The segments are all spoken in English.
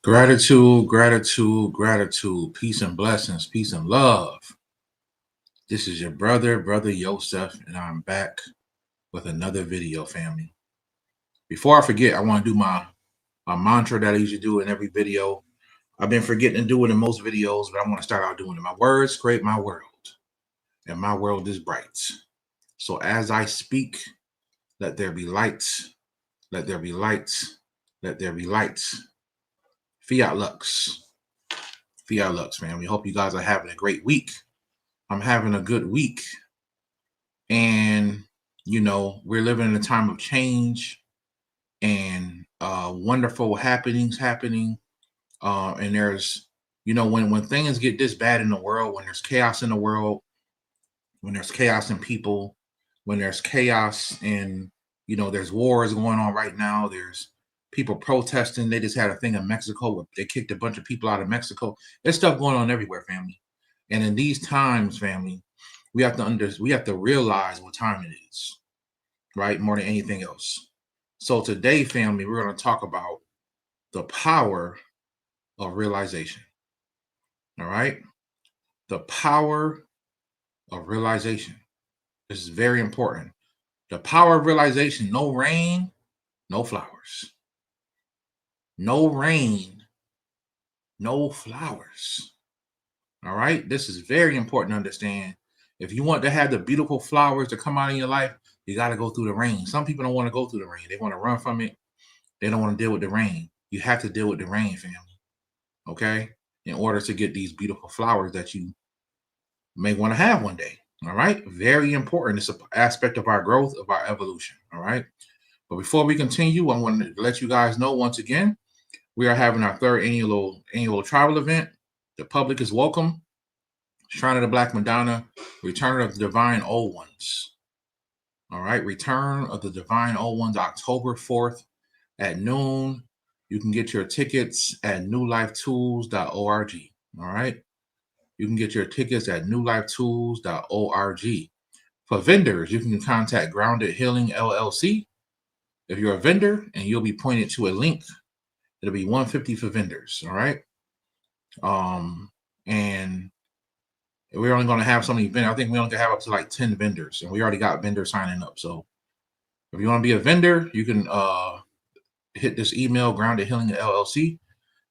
Gratitude, gratitude, gratitude, peace and blessings, peace and love. This is your brother Yosef, and I'm back with another video, family. Before I forget, I want to do my mantra that I usually do in every video. I've been forgetting to do it in most videos, but I want to start out doing it. My words create my world, and my world is bright. So as I speak, let there be lights, let there be lights, let there be lights. Fiat Lux. Fiat Lux, man. We hope you guys are having a great week. I'm having a good week. And, we're living in a time of change and wonderful happenings happening. And there's, when things get this bad in the world, when there's chaos in the world, when there's chaos in people, when there's chaos in, there's wars going on right now. There's people protesting. They just had a thing in Mexico where they kicked a bunch of people out of Mexico. There's stuff going on everywhere, family. And in these times, family, we have to realize what time it is, right? More than anything else. So today, family, we're going to talk about the power of realization. All right? The power of realization. This is very important. The power of realization. No rain, no flowers. No rain, no flowers. All right? This is very important to understand. If you want to have the beautiful flowers to come out in your life, you got to go through the rain. Some people don't want to go through the rain. They want to run from it. They don't want to deal with the rain. You have to deal with the rain, family. Okay? In order to get these beautiful flowers that you may want to have one day. All right? Very important. It's an aspect of our growth, of our evolution. All right? But before we continue, I want to let you guys know once again, we are having our third annual travel event. The public is welcome. Shrine of the Black Madonna, Return of the Divine Old Ones. All right, Return of the Divine Old Ones, October 4th at noon. You can get your tickets at newlifetools.org. All right, you can get your tickets at newlifetools.org. For vendors, you can contact Grounded Healing LLC. If you're a vendor and you'll be pointed to a link, it'll be $150 for vendors. All right, and we're only going to have so many vendors. I think we only can have up to like 10 vendors, and we already got vendors signing up. So if you want to be a vendor, you can hit this email, Grounded Healing LLC,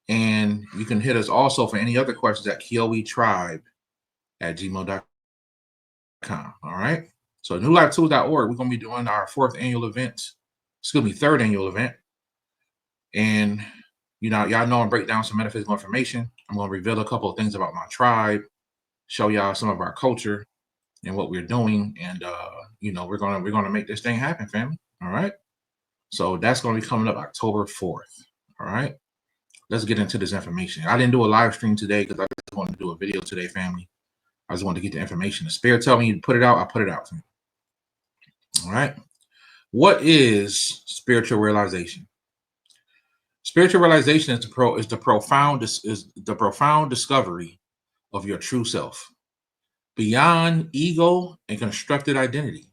and you can hit us also for any other questions at kioetribe@gmail.com. All right. So newlifetools.org, we're going to be doing our third annual event. And y'all know I'm break down some metaphysical information. I'm going to reveal a couple of things about my tribe, show y'all some of our culture and what we're doing, and we're gonna make this thing happen, family. All right. So that's going to be coming up October 4th. All right. Let's get into this information. I didn't do a live stream today because I just wanted to do a video today, family. I just wanted to get the information. The spirit tell me to put it out, I put it out. All right. What is spiritual realization? Spiritual realization is the profound discovery of your true self, beyond ego and constructed identity.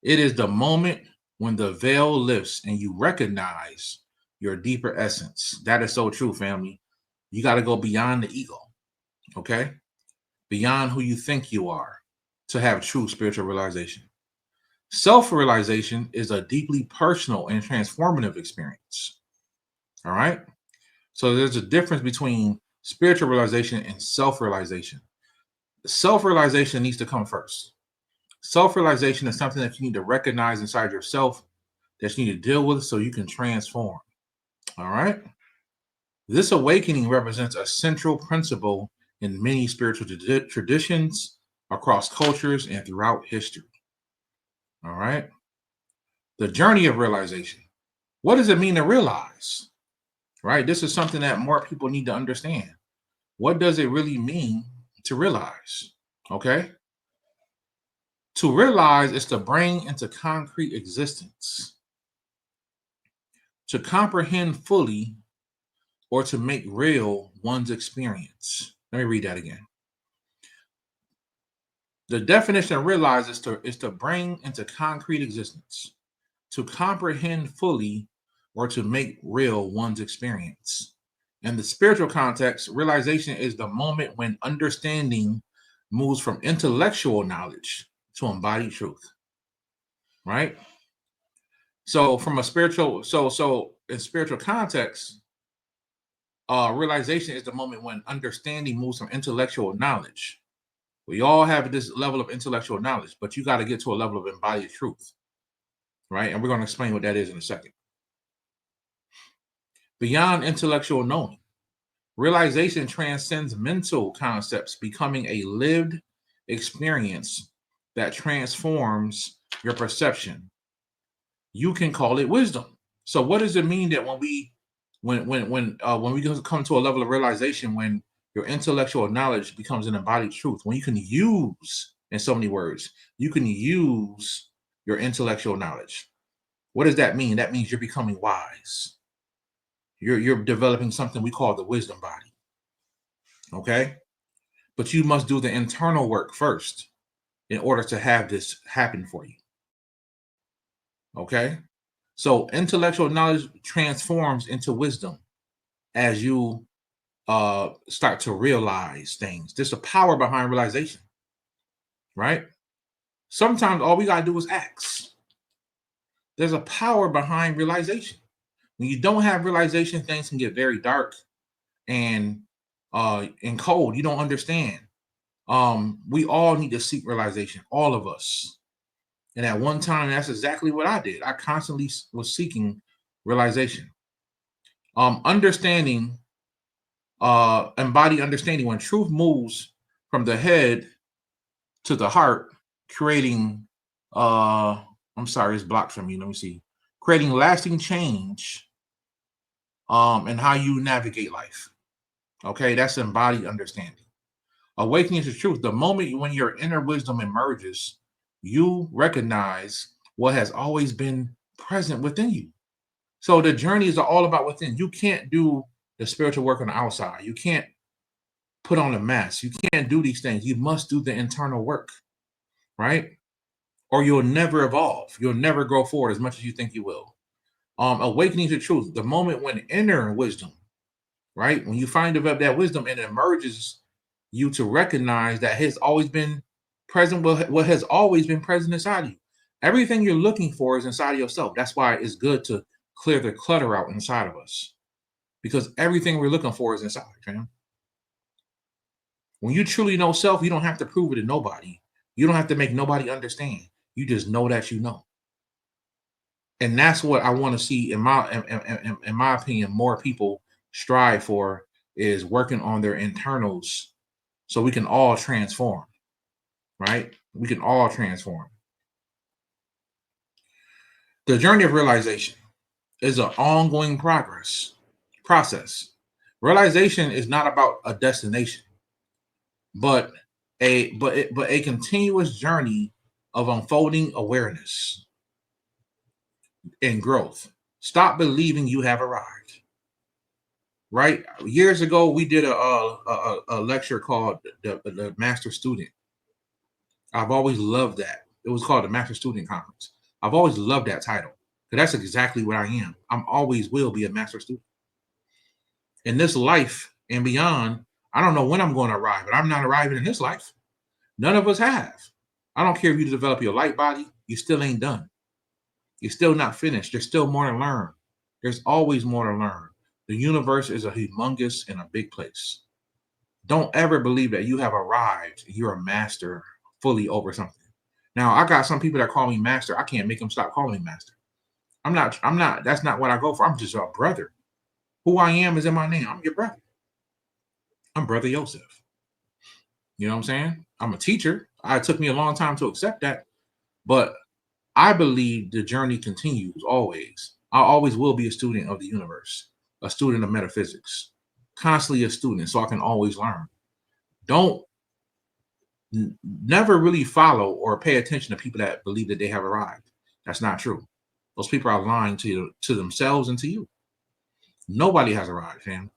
It is the moment when the veil lifts and you recognize your deeper essence. That is so true, family. You got to go beyond the ego, okay? Beyond who you think you are to have true spiritual realization. Self-realization is a deeply personal and transformative experience, all right? So there's a difference between spiritual realization and self-realization. Self-realization needs to come first. Self-realization is something that you need to recognize inside yourself that you need to deal with so you can transform. All right? This awakening represents a central principle in many spiritual traditions across cultures and throughout history. All right? The journey of realization. What does it mean to realize? Right? This is something that more people need to understand. What does it really mean to realize? Okay? To realize is to bring into concrete existence, to comprehend fully, or to make real one's experience. Let me read that again. The definition of realize is to bring into concrete existence, to comprehend fully, or to make real one's experience. In the spiritual context, realization is the moment when understanding moves from intellectual knowledge to embodied truth, right? So from a spiritual, so in spiritual context, realization is the moment when understanding moves from intellectual knowledge. We all have this level of intellectual knowledge, but you got to get to a level of embodied truth, right? And we're going to explain what that is in a second. Beyond intellectual knowing, realization transcends mental concepts, becoming a lived experience that transforms your perception. You can call it wisdom. So, what does it mean that when we come to a level of realization, when your intellectual knowledge becomes an embodied truth, when you can use, in so many words, you can use your intellectual knowledge. What does that mean? That means you're becoming wise. You're developing something we call the wisdom body. Okay, but you must do the internal work first in order to have this happen for you. Okay, so intellectual knowledge transforms into wisdom as you start to realize things. There's a power behind realization, right? Sometimes all we gotta do is ask. There's a power behind realization. When you don't have realization, things can get very dark and cold. You don't understand. We all need to seek realization, all of us. And at one time, that's exactly what I did. I constantly was seeking realization. Understanding, embodied understanding, when truth moves from the head to the heart, creating, I'm sorry, it's blocked from me. Let me see. Creating lasting change in how you navigate life. Okay, that's embodied understanding. Awakening to truth, the moment when your inner wisdom emerges, you recognize what has always been present within you. So the journeys are all about within. You can't do the spiritual work on the outside. You can't put on a mask. You can't do these things. You must do the internal work, right? Or you'll never evolve. You'll never grow forward as much as you think you will. Awakening to truth, the moment when inner wisdom, right? When you find that wisdom and it emerges you to recognize that has always been present, what has always been present inside you. Everything you're looking for is inside of yourself. That's why it's good to clear the clutter out inside of us, because everything we're looking for is inside, fam. When you truly know self, you don't have to prove it to nobody. You don't have to make nobody understand. You just know that you know. And that's what I want to see, in my opinion, more people strive for, is working on their internals so we can all transform, right? We can all transform. The journey of realization is an ongoing process. Realization is not about a destination, but a continuous journey of unfolding awareness and growth. Stop believing you have arrived. Right? Years ago, we did a lecture called the Master Student. I've always loved that. It was called the Master Student Conference. I've always loved that title, because that's exactly what I am. I'm always will be a master student. In this life and beyond, I don't know when I'm going to arrive, but I'm not arriving in this life. None of us have. I don't care if you develop your light body, you still ain't done. You're still not finished. There's still more to learn. There's always more to learn. The universe is a humongous and a big place. Don't ever believe that you have arrived. You're a master fully over something. Now, I got some people that call me master. I can't make them stop calling me master. I'm not, that's not what I go for. I'm just a brother. Who I am is in my name. I'm your brother. I'm Brother Joseph. You know what I'm saying? I'm a teacher. It took me a long time to accept that, but I believe the journey continues always. I always will be a student of the universe, a student of metaphysics, constantly a student, so I can always learn. Don't never really follow or pay attention to people that believe that they have arrived. That's not true. Those people are lying to themselves and to you. Nobody has arrived, fam.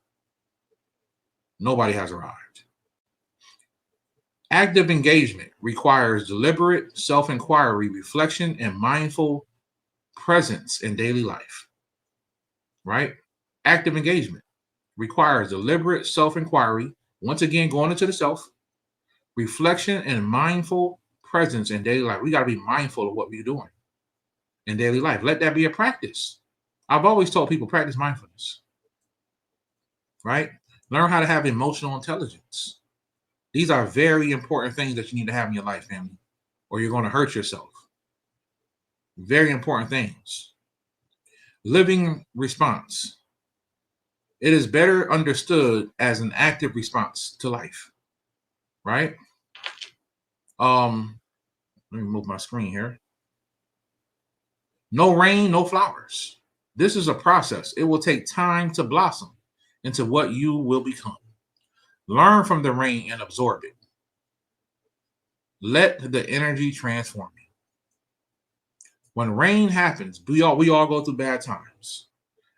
Nobody has arrived. Active engagement requires deliberate self-inquiry, reflection, and mindful presence in daily life, right? Active engagement. requires deliberate self-inquiry, once again, going into the self, reflection, and mindful presence in daily life. We got to be mindful of what we're doing in daily life. Let that be a practice. I've always told people, practice mindfulness, right? Learn how to have emotional intelligence. These are very important things that you need to have in your life, family, or you're going to hurt yourself. Very important things. Living response. It is better understood as an active response to life, right? Let me move my screen here. No rain, no flowers. This is a process. It will take time to blossom into what you will become. Learn from the rain and absorb it. Let the energy transform you. When rain happens, we all go through bad times.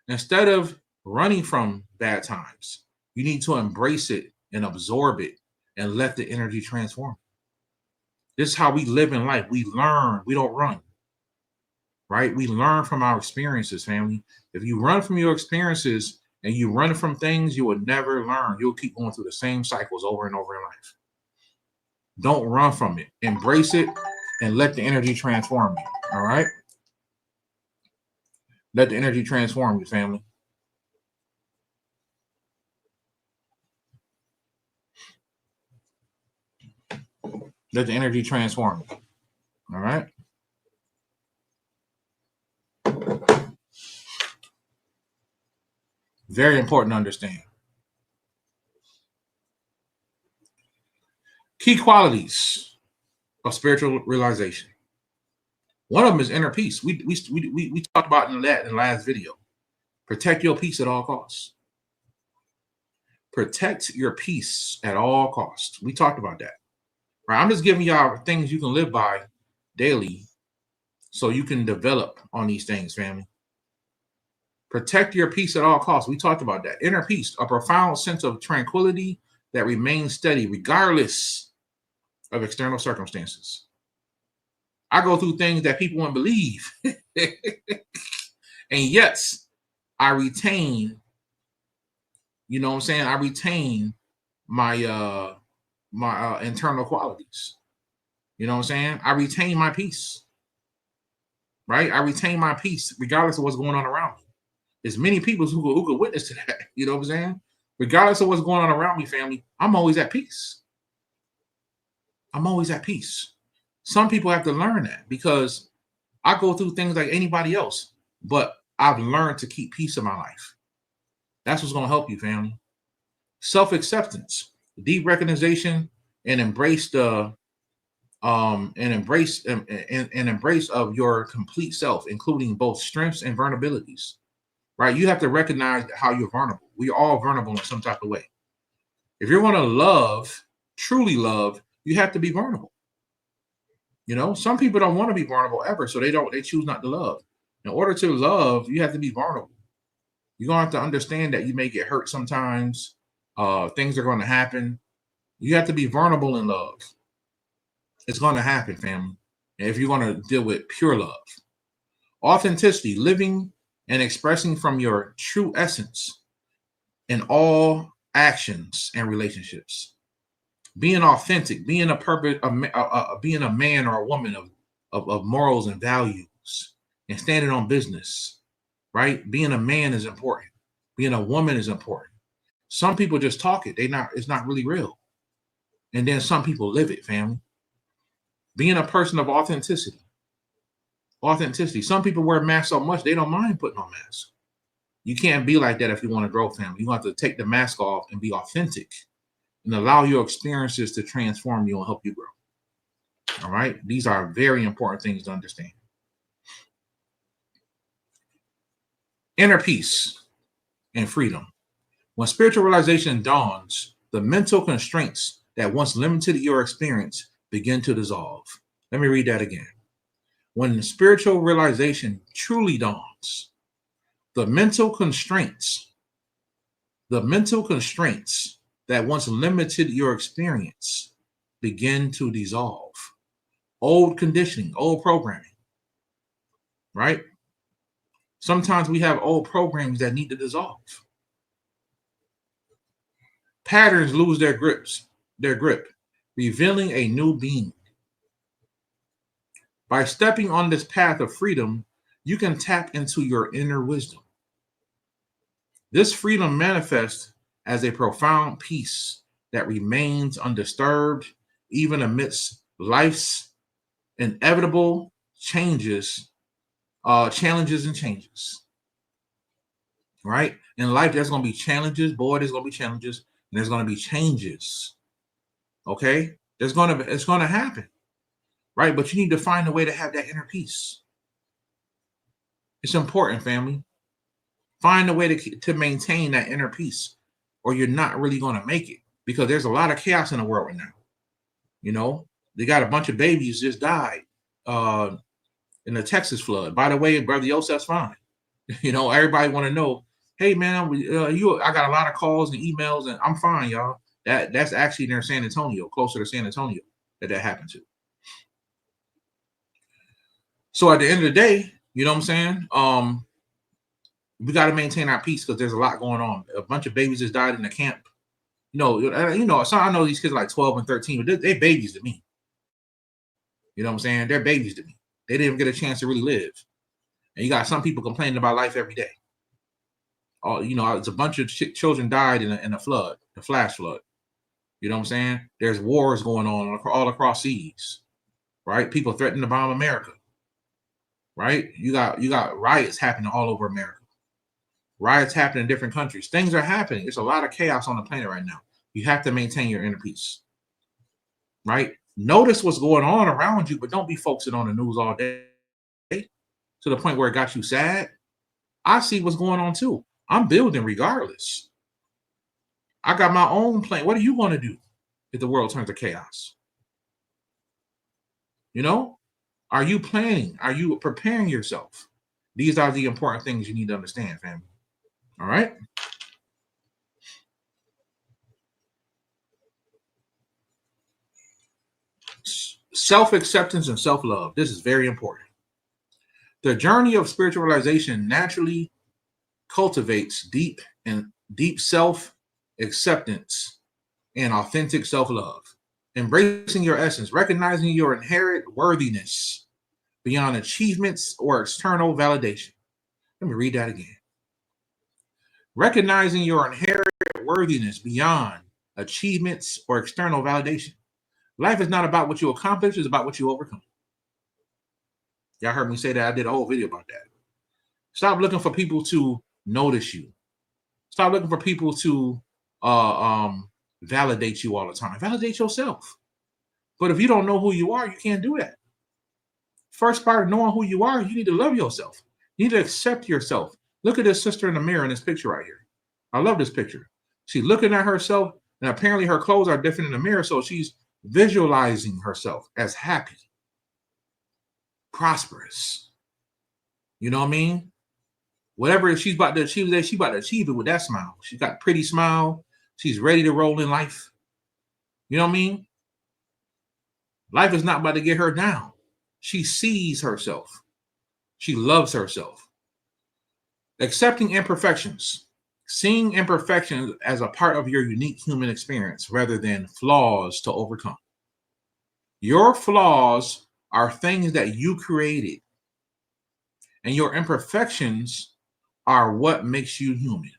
Instead of running from bad times, you need to embrace it and absorb it and let the energy transform. This is how we live in life. We learn. We don't run. Right? We learn from our experiences, family. If you run from your experiences and you run from things, you will never learn. You'll keep going through the same cycles over and over in life. Don't run from it. Embrace it and let the energy transform you. All right? Let the energy transform you, family. Let the energy transform you. All right? Very important to understand. Key qualities of spiritual realization. One of them is inner peace. We talked about in the last video. Protect your peace at all costs. Protect your peace at all costs. We talked about that. Right? I'm just giving y'all things you can live by daily so you can develop on these things, family. Protect your peace at all costs. We talked about that. Inner peace, a profound sense of tranquility that remains steady regardless of external circumstances. I go through things that people won't believe. And yet, I retain, you know what I'm saying? I retain my internal qualities. You know what I'm saying? I retain my peace. Right? I retain my peace regardless of what's going on around me. There's many people who could witness to that. You know what I'm saying? Regardless of what's going on around me, family, I'm always at peace. I'm always at peace. Some people have to learn that because I go through things like anybody else, but I've learned to keep peace in my life. That's what's going to help you, family. Self-acceptance, deep recognition, and embrace the embrace of your complete self, including both strengths and vulnerabilities. Right? You have to recognize how you're vulnerable. We are all vulnerable in some type of way. If you're going to love, truly love, you have to be vulnerable. You know, some people don't want to be vulnerable ever, so they choose not to love. In order to love, you have to be vulnerable. You're going to have to understand that you may get hurt sometimes. Things are going to happen. You have to be vulnerable in love. It's going to happen, family. And if you're going to deal with pure love. Authenticity, living and expressing from your true essence in all actions and relationships. Being authentic, being being a man or a woman of morals and values and standing on business, right? Being a man is important. Being a woman is important. Some people just talk it. It's not really real. And then some people live it, family. Being a person of authenticity. Authenticity. Some people wear masks so much they don't mind putting on masks. You can't be like that if you want to grow, family. You have to take the mask off and be authentic and allow your experiences to transform you and help you grow. All right? These are very important things to understand. Inner peace and freedom. When spiritual realization dawns, the mental constraints that once limited your experience begin to dissolve. Let me read that again. When spiritual realization truly dawns, the mental constraints that once limited your experience begin to dissolve. Old conditioning, old programming, right? Sometimes we have old programs that need to dissolve. Patterns lose their grip, revealing a new being. By stepping on this path of freedom, you can tap into your inner wisdom. This freedom manifests as a profound peace that remains undisturbed even amidst life's inevitable challenges and changes. Right? In life, there's going to be challenges. Boy, there's going to be challenges, and there's going to be changes. Okay? It's going to happen. Right? But you need to find a way to have that inner peace. It's important, family. Find a way to maintain that inner peace, or you're not really going to make it, because there's a lot of chaos in the world right now. You know, they got a bunch of babies just died in the Texas flood. By the way, Brother Yosef's fine. You know, everybody want to know, hey man, I got a lot of calls and emails, and I'm fine, y'all. That's actually near San Antonio, closer to San Antonio, that happened to. So at the end of the day, you know what I'm saying? We got to maintain our peace, because there's a lot going on. A bunch of babies just died in the camp. So I know these kids are like 12 and 13, but they're babies to me. You know what I'm saying? They're babies to me. They didn't even get a chance to really live. And you got some people complaining about life every day. It's a bunch of children died in a flood, the flash flood. You know what I'm saying? There's wars going on all across seas, right? People threatening to bomb America, right? You got riots happening all over America. Riots happening in different countries. Things are happening. There's a lot of chaos on the planet right now. You have to maintain your inner peace, right? Notice what's going on around you, but don't be focusing on the news all day to the point where it got you sad. I see what's going on too. I'm building regardless. I got my own plan. What are you going to do if the world turns to chaos? You know, are you planning? Are you preparing yourself? These are the important things you need to understand, family. All right. Self-acceptance and self-love. This is very important. The journey of spiritualization naturally cultivates deep self-acceptance and authentic self-love. Embracing your essence, recognizing your inherent worthiness beyond achievements or external validation. Let me read that again. Recognizing your inherent worthiness beyond achievements or external validation. Life is not about what you accomplish, it's about what you overcome. Y'all heard me say that. I did a whole video about that. Stop looking for people to notice you. Stop looking for people to validate you all the time. Validate yourself. But if you don't know who you are, you can't do that. First part of knowing who you are, you need to love yourself. You need to accept yourself. Look at this sister in the mirror in this picture right here. I love this picture. She's looking at herself, and apparently her clothes are different in the mirror, so she's visualizing herself as happy, prosperous. You know what I mean? Whatever she's about to achieve, she's about to achieve it with that smile. She's got a pretty smile. She's ready to roll in life. You know what I mean? Life is not about to get her down. She sees herself. She loves herself. Accepting imperfections. Seeing imperfections as a part of your unique human experience rather than flaws to overcome. Your flaws are things that you created, and your imperfections are what makes you human.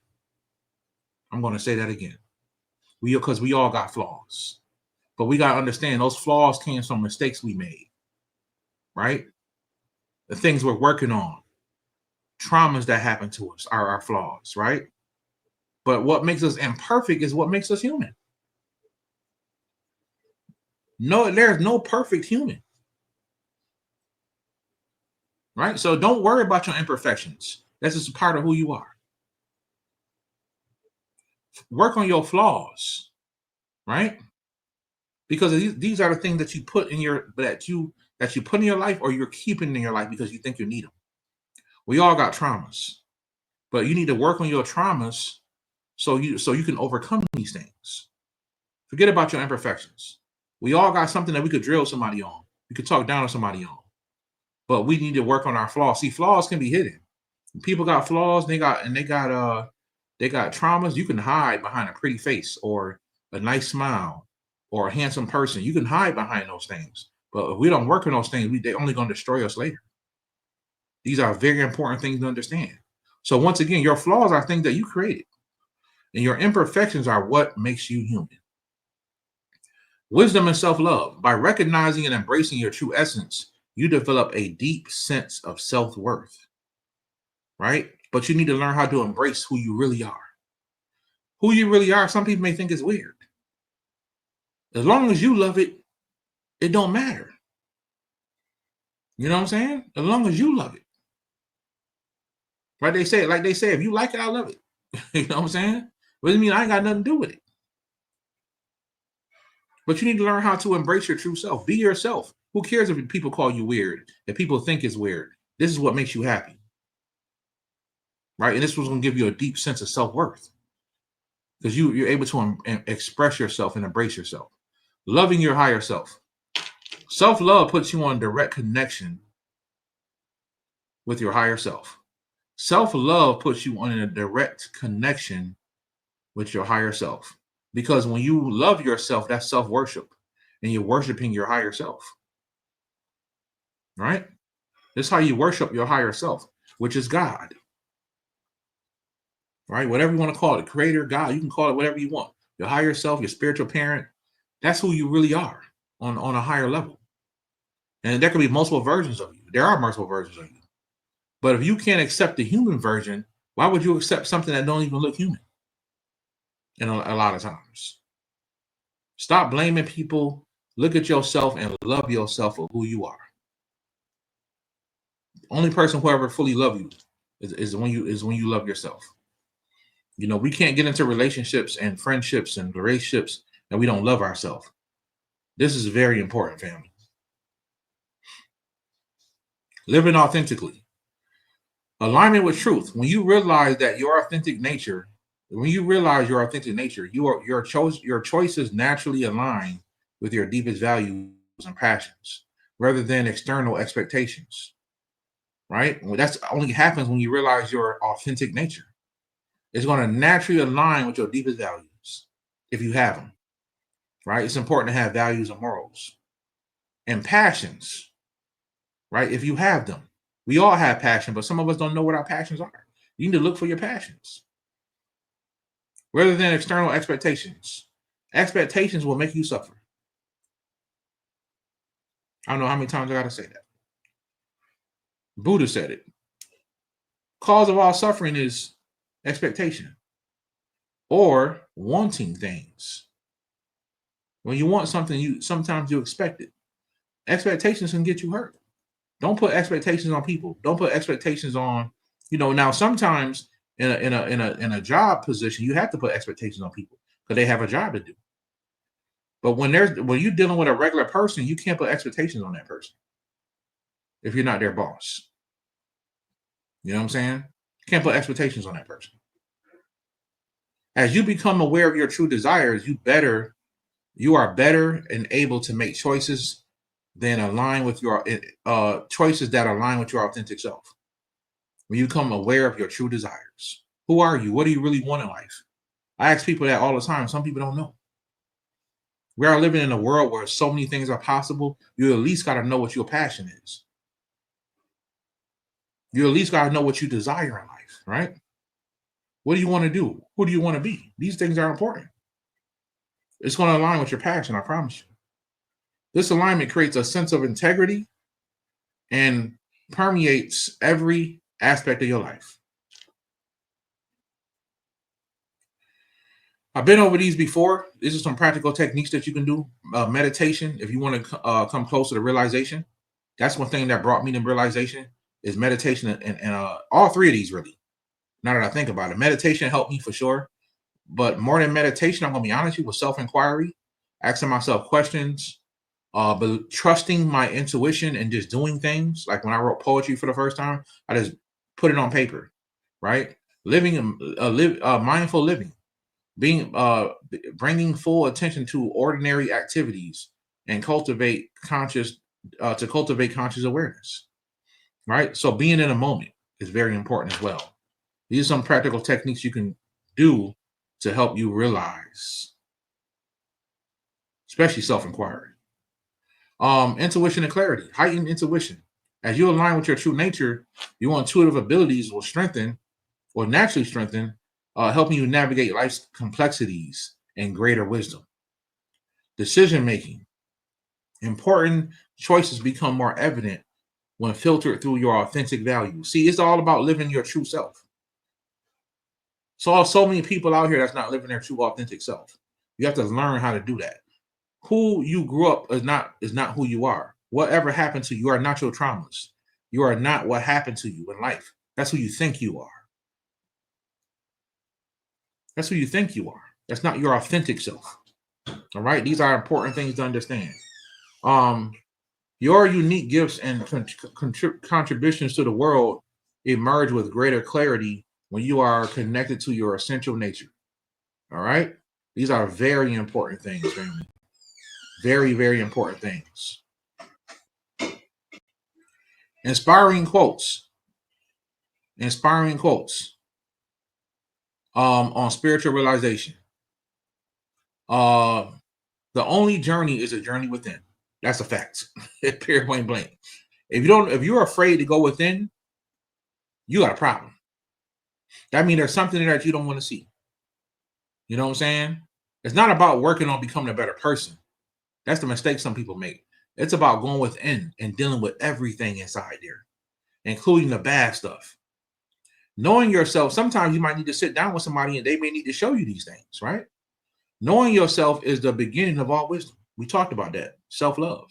I'm going to say that again. Because we all got flaws, but we got to understand those flaws came from mistakes we made, right? The things we're working on, traumas that happen to us are our flaws, right? But what makes us imperfect is what makes us human. No, there's no perfect human, right? So don't worry about your imperfections. That's just a part of who you are. Work on your flaws, right? Because these are the things that you put in your that you put in your life, or you're keeping in your life because you think you need them. We all got traumas, but you need to work on your traumas so you can overcome these things. Forget about your imperfections. We all got something that we could drill somebody on. We could talk down on somebody on. But we need to work on our flaws. See, flaws can be hidden. People got flaws. They got they got traumas. You can hide behind a pretty face or a nice smile or a handsome person. You can hide behind those things. But if we don't work on those things, they're only going to destroy us later. These are very important things to understand. So once again, your flaws are things that you created, and your imperfections are what makes you human. Wisdom and self-love. By recognizing and embracing your true essence, you develop a deep sense of self-worth, right? But you need to learn how to embrace who you really are. Who you really are, some people may think is weird. As long as you love it, it don't matter. You know what I'm saying? As long as you love it. Like they say, if you like it, I love it. You know what I'm saying? What does it mean? I ain't got nothing to do with it. But you need to learn how to embrace your true self. Be yourself. Who cares if people call you weird? If people think it's weird? This is what makes you happy. Right? And this was going to give you a deep sense of self-worth. Because you're able to express yourself and embrace yourself. Loving your higher self. Self-love puts you on direct connection with your higher self. Self-love puts you on a direct connection with your higher self. Because when you love yourself, that's self-worship. And you're worshiping your higher self. Right? This is how you worship your higher self, which is God. Right? Whatever you want to call it, creator, God, you can call it whatever you want. Your higher self, your spiritual parent, that's who you really are on a higher level. And there could be multiple versions of you. There are multiple versions of you. But if you can't accept the human version, why would you accept something that don't even look human? And a lot of times. Stop blaming people. Look at yourself and love yourself for who you are. Only person who ever fully love you is when you love yourself. You know, we can't get into relationships and friendships and relationships and we don't love ourselves. This is very important, family. Living authentically. Alignment with truth. When you realize that your authentic nature, your choices naturally align with your deepest values and passions, rather than external expectations. Right? Well, that's only happens when you realize your authentic nature. It's going to naturally align with your deepest values if you have them. Right? It's important to have values and morals and passions. Right? If you have them. We all have passion, but some of us don't know what our passions are. You need to look for your passions. Rather than external expectations. Expectations will make you suffer. I don't know how many times I got to say that. Buddha said it. Cause of all suffering is expectation or wanting things. When you want something, sometimes you expect it. Expectations can get you hurt. Don't put expectations on people. Don't put expectations on, now sometimes in a job position, you have to put expectations on people because they have a job to do. But when you're dealing with a regular person, you can't put expectations on that person if you're not their boss. You know what I'm saying? You can't put expectations on that person. As you become aware of your true desires, you are better and able to make choices that align with your authentic self. When you become aware of your true desires, who are you? What do you really want in life? I ask people that all the time. Some people don't know. We are living in a world where so many things are possible. You at least got to know what your passion is. You at least got to know what you desire in life, right? What do you want to do? Who do you want to be? These things are important. It's going to align with your passion, I promise you. This alignment creates a sense of integrity and permeates every aspect of your life. I've been over these before. These are some practical techniques that you can do. Meditation, if you want to come closer to realization. That's one thing that brought me to realization is meditation and all three of these really. Now that I think about it, meditation helped me for sure. But more than meditation, I'm going to be honest with you, with self-inquiry, asking myself questions, but trusting my intuition and just doing things. Like when I wrote poetry for the first time, I just put it on paper, right? Mindful living, bringing full attention to ordinary activities and cultivate conscious awareness, right? So being in a moment is very important as well. These are some practical techniques you can do to help you realize, especially self-inquiry. Intuition and clarity, heightened intuition. As you align with your true nature, your intuitive abilities will strengthen or naturally strengthen, helping you navigate life's complexities and greater wisdom. Decision making. Important choices become more evident when filtered through your authentic values. See, it's all about living your true self. So many people out here that's not living their true authentic self. You have to learn how to do that. Who you grew up is not who you are. Whatever happened to you, are not your traumas. You are not what happened to you in life. That's who you think you are. That's who you think you are. That's not your authentic self. All right. These are important things to understand. Your unique gifts and contributions to the world emerge with greater clarity when you are connected to your essential nature. All right. These are very important things, family. Very, very important things. Inspiring quotes. Inspiring quotes on spiritual realization. The only journey is a journey within. That's a fact. Period, point blank. If you're afraid to go within, you got a problem. That means there's something that you don't want to see. You know what I'm saying? It's not about working on becoming a better person. That's the mistake some people make. It's about going within and dealing with everything inside there, including the bad stuff. Knowing yourself, sometimes you might need to sit down with somebody and they may need to show you these things, right? Knowing yourself is the beginning of all wisdom. We talked about that. Self-love,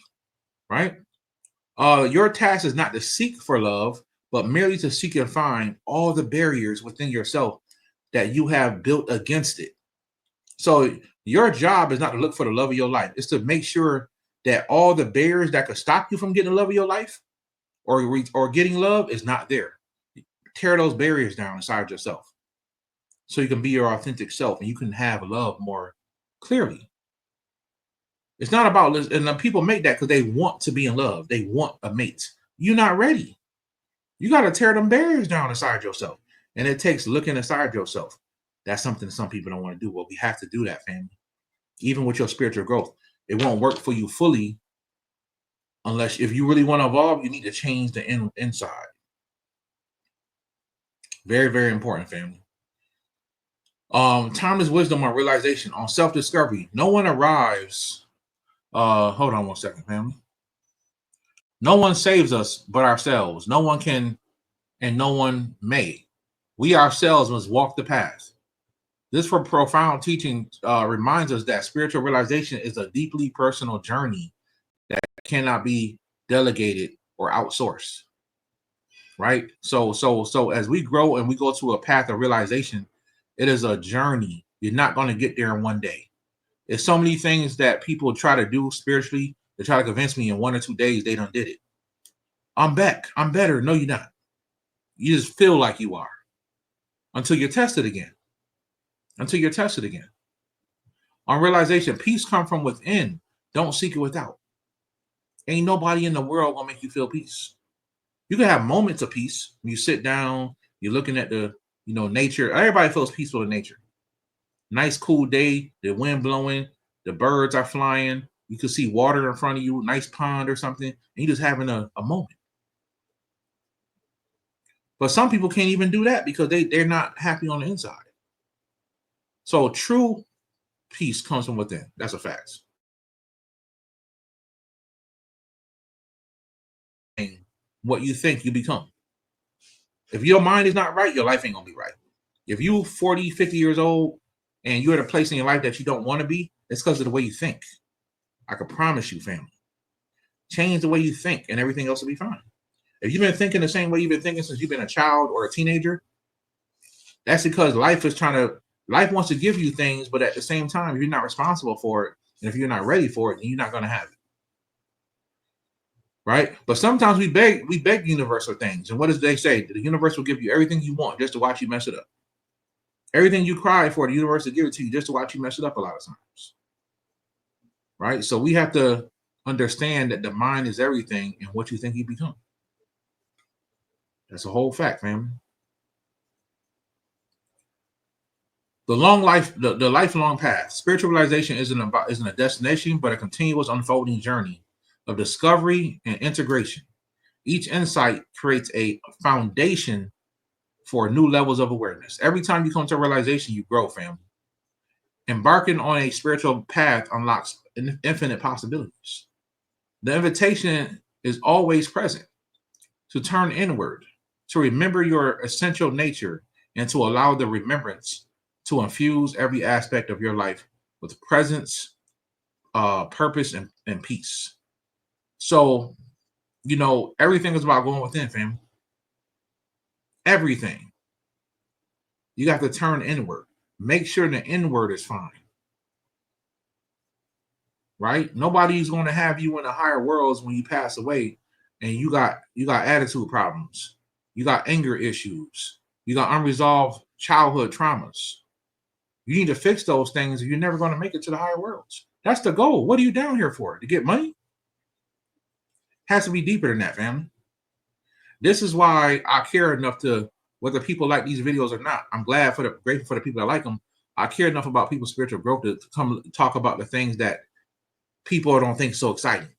right? Your task is not to seek for love, but merely to seek and find all the barriers within yourself that you have built against it. So your job is not to look for the love of your life. It's to make sure that all the barriers that could stop you from getting the love of your life or getting love is not there. Tear those barriers down inside yourself so you can be your authentic self and you can have love more clearly. It's not about, and people make that because they want to be in love. They want a mate. You're not ready. You got to tear them barriers down inside yourself. And it takes looking inside yourself. That's something some people don't want to do. Well, we have to do that, family. Even with your spiritual growth, it won't work for you fully unless, if you really want to evolve, you need to change the inside. Very, very important, family. Time is wisdom on realization, on self-discovery. No one arrives. Hold on one second, family. No one saves us but ourselves. No one can and no one may. We ourselves must walk the path. This for profound teaching reminds us that spiritual realization is a deeply personal journey that cannot be delegated or outsourced. Right? So as we grow and we go to a path of realization, it is a journey. You're not going to get there in one day. There's so many things that people try to do spiritually to try to convince me in 1 or 2 days they done did it. I'm back. I'm better. No, you're not. You just feel like you are until you're tested again. Until you're tested again. On realization, peace comes from within. Don't seek it without. Ain't nobody in the world gonna make you feel peace. You can have moments of peace when you sit down, you're looking at the, nature. Everybody feels peaceful in nature. Nice, cool day, the wind blowing, the birds are flying. You can see water in front of you, nice pond or something, and you're just having a moment. But some people can't even do that because they're not happy on the inside. So true peace comes from within. That's a fact. What you think, you become. If your mind is not right, your life ain't gonna be right. If you 40, 50 years old and you're at a place in your life that you don't want to be, it's because of the way you think. I can promise you, family. Change the way you think and everything else will be fine. If you've been thinking the same way you've been thinking since you've been a child or a teenager, that's because life wants to give you things, but at the same time, if you're not responsible for it, and if you're not ready for it, then you're not going to have it. Right? But sometimes we beg the universe for things. And what does they say? The universe will give you everything you want just to watch you mess it up. Everything you cry for, the universe will give it to you just to watch you mess it up a lot of times. Right? So we have to understand that the mind is everything and what you think you become. That's a whole fact, family. The lifelong path. Spiritual realization isn't a destination, but a continuous unfolding journey of discovery and integration. Each insight creates a foundation for new levels of awareness. Every time you come to a realization, you grow, family. Embarking on a spiritual path unlocks infinite possibilities. The invitation is always present to turn inward, to remember your essential nature, and to allow the remembrance to infuse every aspect of your life with presence, purpose, and peace. So, everything is about going within, family. Everything. You got to turn inward. Make sure the inward is fine. Right? Nobody's going to have you in the higher worlds when you pass away and you got attitude problems. You got anger issues. You got unresolved childhood traumas. You need to fix those things or you're never going to make it to the higher worlds. That's the goal. What are you down here for? To get money? Has to be deeper than that, family. This is why I care enough to, whether people like these videos or not, I'm grateful for the people that like them. I care enough about people's spiritual growth to come talk about the things that people don't think so exciting.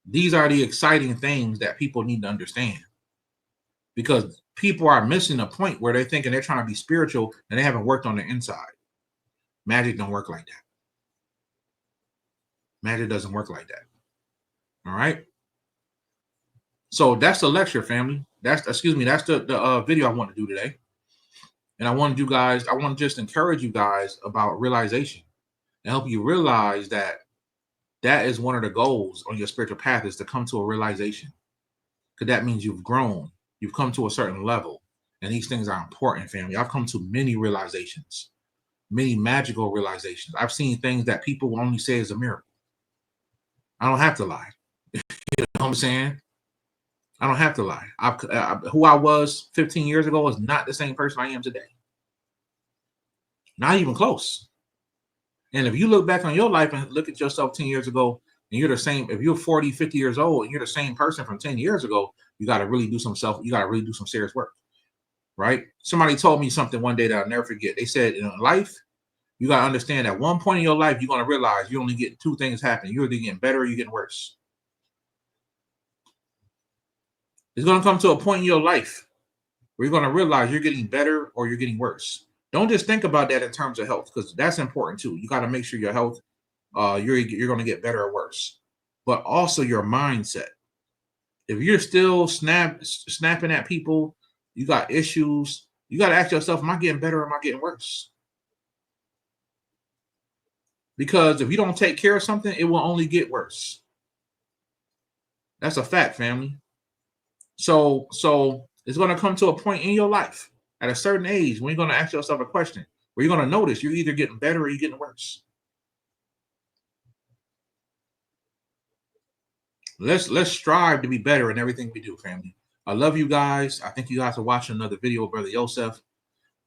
These are the exciting things that people need to understand, because people are missing a point where they're thinking they're trying to be spiritual and they haven't worked on the inside. Magic don't work like that. Magic doesn't work like that. All right. So that's the lecture, family. That's the video I want to do today. And I want to just encourage you guys about realization and help you realize that is one of the goals on your spiritual path, is to come to a realization. Because that means you've grown. You've come to a certain level. And these things are important, family. I've come to many realizations, many magical realizations. I've seen things that people will only say is a miracle. I don't have to lie. You know what I'm saying? I don't have to lie. Who I was 15 years ago is not the same person I am today. Not even close. And if you look back on your life and look at yourself 10 years ago, and you're the same, if you're 40, 50 years old and you're the same person from 10 years ago, you got to really do some serious work, right? Somebody told me something one day that I'll never forget. They said, in life, you got to understand at one point in your life, you're going to realize you only get two things happening. You're either getting better or you're getting worse. It's going to come to a point in your life where you're going to realize you're getting better or you're getting worse. Don't just think about that in terms of health, because that's important too. You got to make sure your health, you're going to get better or worse, but also your mindset. If you're still snapping at people, you got issues, you got to ask yourself, am I getting better or am I getting worse? Because if you don't take care of something, it will only get worse. That's a fact, family. So it's going to come to a point in your life at a certain age when you're going to ask yourself a question where you're going to notice you're either getting better or you're getting worse. Let's strive to be better in everything we do, family. I love you guys. I think you guys are watching another video of Brother Yosef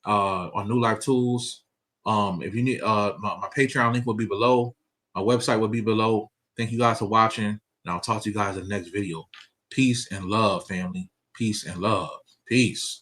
on New Life Tools. If you need my Patreon link will be below. My website will be below. Thank you guys for watching, and I'll talk to you guys in the next video. Peace and love, family. Peace and love. Peace.